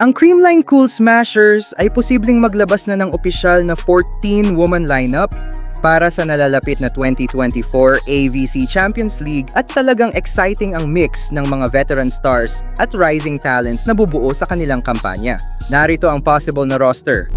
Ang Creamline Cool Smashers ay posibleng maglabas na ng opisyal na 14-woman lineup para sa nalalapit na 2024 AVC Champions League at talagang exciting ang mix ng mga veteran stars at rising talents na bubuo sa kanilang kampanya. Narito ang possible na roster.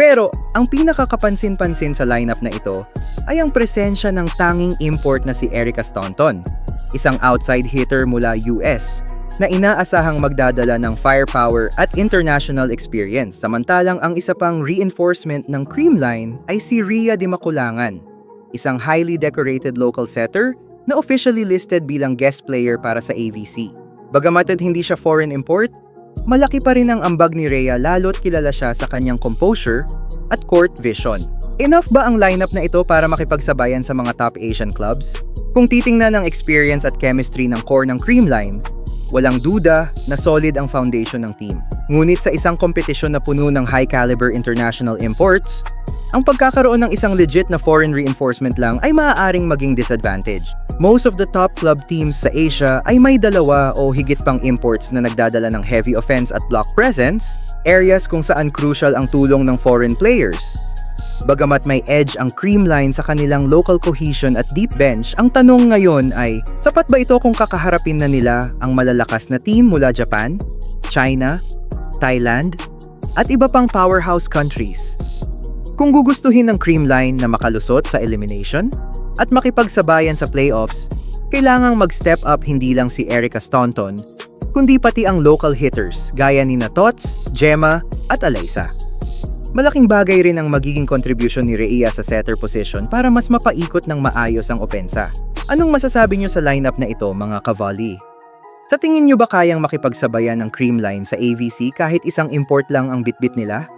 Pero, ang pinakakapansin-pansin sa lineup na ito ay ang presensya ng tanging import na si Erica Staunton, isang outside hitter mula US na inaasahang magdadala ng firepower at international experience. Samantalang ang isa pang reinforcement ng Creamline ay si Rhea Di Maculangan, isang highly decorated local setter na officially listed bilang guest player para sa AVC. Bagamat hindi siya foreign import, malaki pa rin ang ambag ni Rhea lalo't kilala siya sa kanyang composure at court vision. Enough ba ang lineup na ito para makipagsabayan sa mga top Asian clubs? Kung titingnan ang experience at chemistry ng core ng Creamline, walang duda na solid ang foundation ng team. Ngunit sa isang kompetisyon na puno ng high-caliber international imports, ang pagkakaroon ng isang legit na foreign reinforcement lang ay maaaring maging disadvantage. Most of the top club teams sa Asia ay may dalawa o higit pang imports na nagdadala ng heavy offense at block presence, areas kung saan crucial ang tulong ng foreign players. Bagamat may edge ang Creamline sa kanilang local cohesion at deep bench, ang tanong ngayon ay, sapat ba ito kung kakaharapin na nila ang malalakas na team mula Japan, China, Thailand, at iba pang powerhouse countries? Kung gugustuhin ng Creamline na makalusot sa elimination at makipagsabayan sa playoffs, kailangang mag-step up hindi lang si Erica Staunton, kundi pati ang local hitters gaya ni Tots, Gemma at Alaysa. Malaking bagay rin ang magiging contribution ni Rhea sa setter position para mas mapaikot ng maayos ang opensa. Anong masasabi nyo sa lineup na ito, mga kavali? Sa tingin nyo ba kayang makipagsabayan ng Creamline sa AVC kahit isang import lang ang bitbit nila?